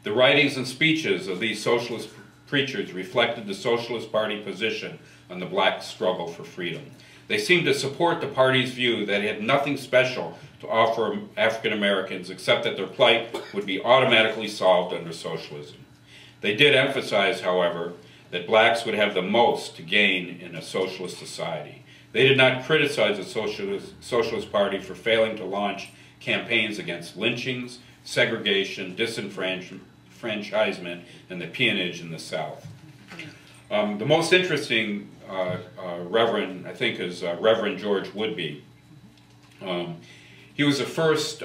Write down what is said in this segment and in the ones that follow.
The writings and speeches of these socialist preachers reflected the Socialist Party position on the black struggle for freedom. They seemed to support the party's view that it had nothing special to offer African Americans except that their plight would be automatically solved under socialism. They did emphasize, however, that blacks would have the most to gain in a socialist society. They did not criticize the Socialist Party for failing to launch campaigns against lynchings, segregation, disenfranchisement, and the peonage in the South. The most interesting reverend, I think, is Reverend George Woodbey. He was the first,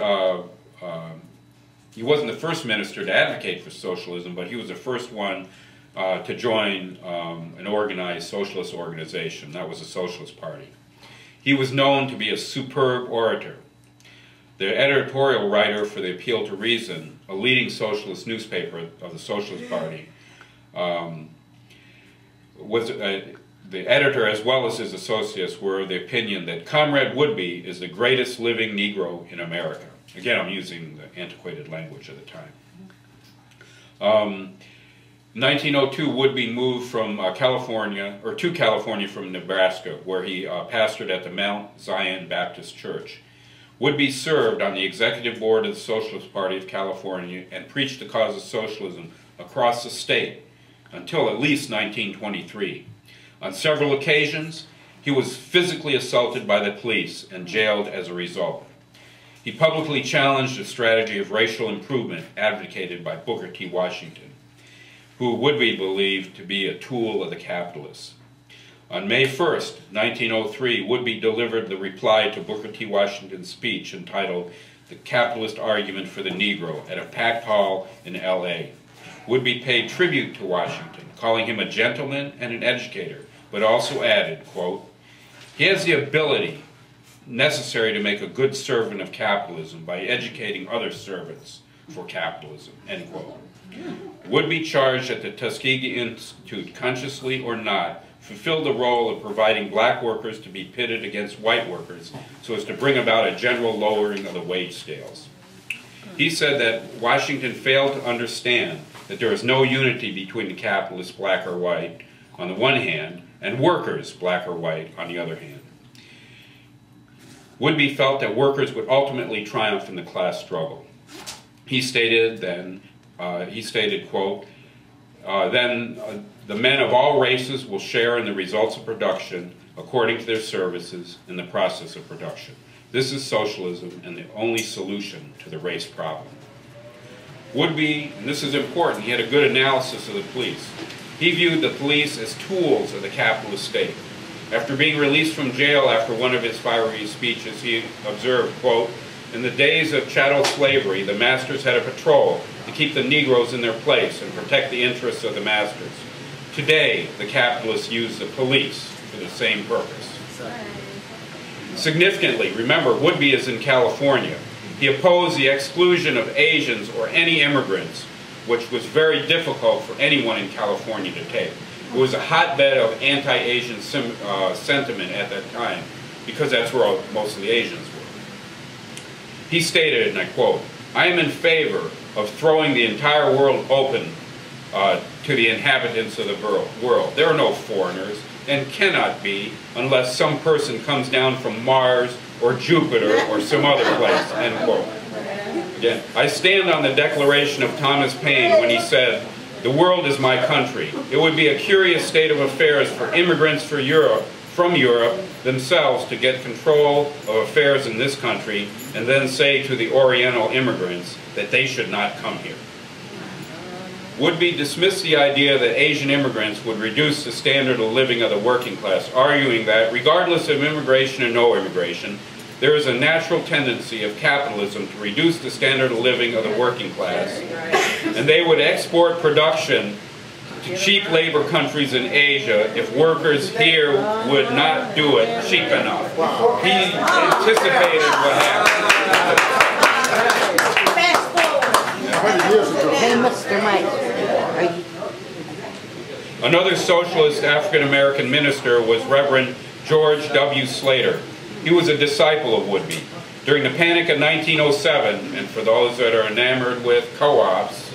he wasn't the first minister to advocate for socialism, but he was the first one to join an organized socialist organization. That was the Socialist Party. He was known to be a superb orator. The editorial writer for the Appeal to Reason, a leading socialist newspaper of the Socialist Party, the editor as well as his associates were of the opinion that Comrade Woodbey is the greatest living Negro in America. Again, I'm using the antiquated language of the time. 1902, Woodbey moved from California, or to California from Nebraska, where he pastored at the Mount Zion Baptist Church. Woodbey served on the executive board of the Socialist Party of California and preached the cause of socialism across the state until at least 1923. On several occasions, he was physically assaulted by the police and jailed as a result. He publicly challenged the strategy of racial improvement advocated by Booker T. Washington, who Woodbey believed to be a tool of the capitalists. On May 1st, 1903, Woodbey delivered the reply to Booker T. Washington's speech entitled "The Capitalist Argument for the Negro" at a packed hall in L.A. Woodbey paid tribute to Washington, calling him a gentleman and an educator, but also added, quote, "He has the ability necessary to make a good servant of capitalism by educating other servants for capitalism," end quote. Woodbey charged that the Tuskegee Institute, consciously or not, fulfilled the role of providing black workers to be pitted against white workers so as to bring about a general lowering of the wage scales. He said that Washington failed to understand that there is no unity between the capitalists, black or white, on the one hand, and workers, black or white, on the other hand. Woodbey felt that workers would ultimately triumph in the class struggle. He stated then, quote, then the men of all races will share in the results of production according to their services in the process of production. This is socialism and the only solution to the race problem. Woodbey, and this is important, he had a good analysis of the police. He viewed the police as tools of the capitalist state. After being released from jail after one of his fiery speeches, he observed, quote, "In the days of chattel slavery, the masters had a patrol to keep the Negroes in their place and protect the interests of the masters. Today, the capitalists use the police for the same purpose." Significantly, remember, Woodbey is in California. He opposed the exclusion of Asians or any immigrants, which was very difficult for anyone in California to take. It was a hotbed of anti-Asian sentiment at that time, because that's where most of the Asians were. He stated, and I quote, "I am in favor of throwing the entire world open to the inhabitants of the world. There are no foreigners, and cannot be, unless some person comes down from Mars or Jupiter or some other place," end quote. Again, I stand on the declaration of Thomas Paine when he said, "The world is my country. It would be a curious state of affairs for immigrants from Europe themselves to get control of affairs in this country and then say to the Oriental immigrants that they should not come here." Woodbey dismissed the idea that Asian immigrants would reduce the standard of living of the working class, arguing that regardless of immigration or no immigration, there is a natural tendency of capitalism to reduce the standard of living of the working class, and they would export production to cheap labor countries in Asia if workers here would not do it cheap enough. He anticipated what happened. Hey, Mr. Mike, Another socialist African-American minister was Reverend George W. Slater. He was a disciple of Woodbey. During the Panic of 1907, and for those that are enamored with co-ops,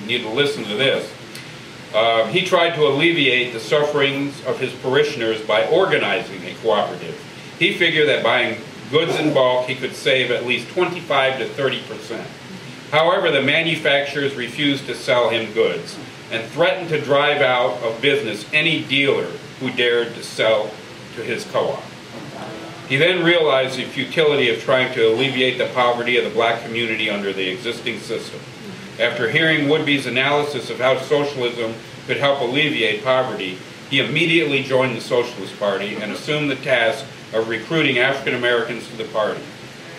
you need to listen to this. He tried to alleviate the sufferings of his parishioners by organizing a cooperative. He figured that buying goods in bulk, he could save at least 25 to 30%. However, the manufacturers refused to sell him goods and threatened to drive out of business any dealer who dared to sell to his co-op. He then realized the futility of trying to alleviate the poverty of the black community under the existing system. After hearing Woodby's analysis of how socialism could help alleviate poverty, he immediately joined the Socialist Party and assumed the task of recruiting African Americans to the party.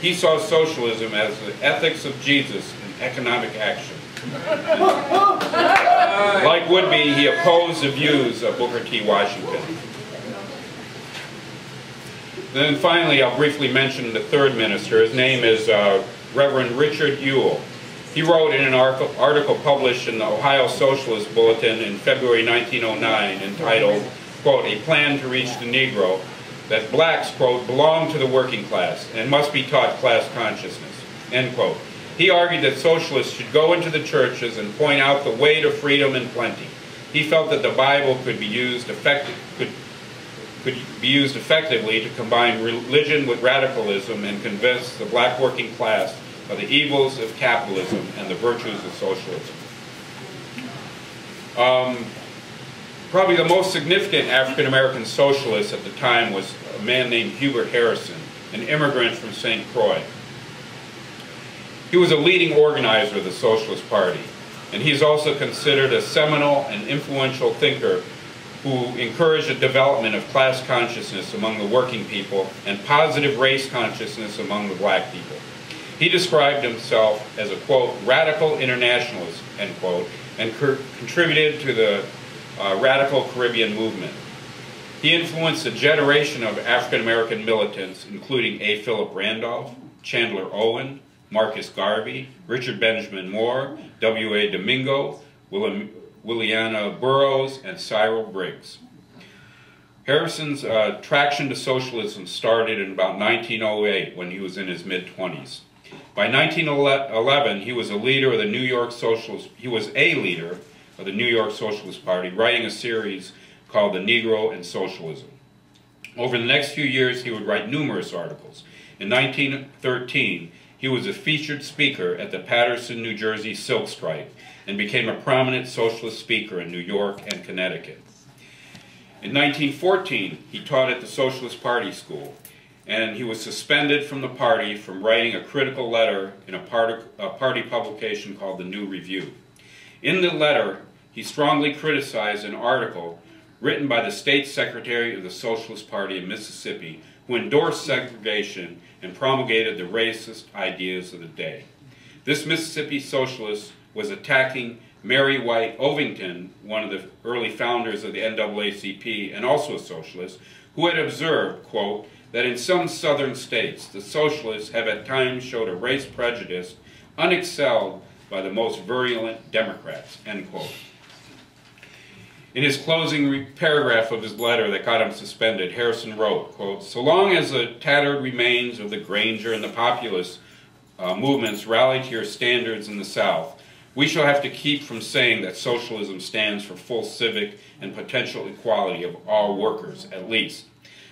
He saw socialism as the ethics of Jesus in economic action. Like Woodby, he opposed the views of Booker T. Washington. Then finally, I'll briefly mention the third minister. His name is Reverend Richard Ewell. He wrote in an article published in the Ohio Socialist Bulletin in February 1909 entitled, quote, "A Plan to Reach the Negro," that blacks, quote, belong to the working class and must be taught class consciousness, end quote. He argued that socialists should go into the churches and point out the way to freedom and plenty. He felt that the Bible could be used effectively to combine religion with radicalism and convince the black working class of the evils of capitalism and the virtues of socialism. Probably the most significant African-American socialist at the time was a man named Hubert Harrison, an immigrant from St. Croix. He was a leading organizer of the Socialist Party, and he's also considered a seminal and influential thinker who encouraged the development of class consciousness among the working people and positive race consciousness among the black people. He described himself as a, quote, radical internationalist, end quote, and contributed to the radical Caribbean movement. He influenced a generation of African-American militants, including A. Philip Randolph, Chandler Owen, Marcus Garvey, Richard Benjamin Moore, W.A. Domingo, Williana Burroughs, and Cyril Briggs. Harrison's traction to socialism started in about 1908 when he was in his mid-20s. By 1911, he was a leader of the New York Socialist. He was a leader of the New York Socialist Party, writing a series called "The Negro and Socialism." Over the next few years, he would write numerous articles. In 1913, he was a featured speaker at the Paterson, New Jersey Silk Strike and became a prominent socialist speaker in New York and Connecticut. In 1914, he taught at the Socialist Party School, and he was suspended from the party from writing a critical letter in a party publication called the New Review. In the letter, he strongly criticized an article written by the state secretary of the Socialist Party in Mississippi, who endorsed segregation and promulgated the racist ideas of the day. This Mississippi socialist was attacking Mary White Ovington, one of the early founders of the NAACP and also a socialist, who had observed, quote, that in some southern states, the socialists have at times showed a race prejudice unexcelled by the most virulent Democrats, end quote. In his closing paragraph of his letter that got him suspended, Harrison wrote, quote, "So long as the tattered remains of the Granger and the populist movements rally to your standards in the South, we shall have to keep from saying that socialism stands for full civic and potential equality of all workers, at least.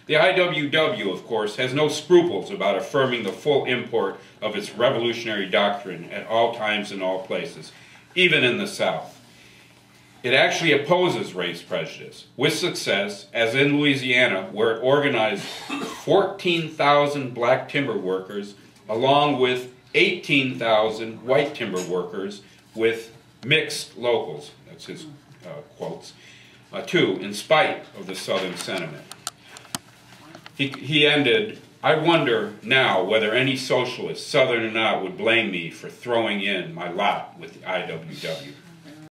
The IWW, of course, has no scruples about affirming the full import of its revolutionary doctrine at all times and all places, even in the South. It actually opposes race prejudice, with success, as in Louisiana, where it organized 14,000 black timber workers, along with 18,000 white timber workers, with mixed locals," that's his quotes, too, in spite of the Southern sentiment. He ended, "I wonder now whether any socialist, Southern or not, would blame me for throwing in my lot with the IWW."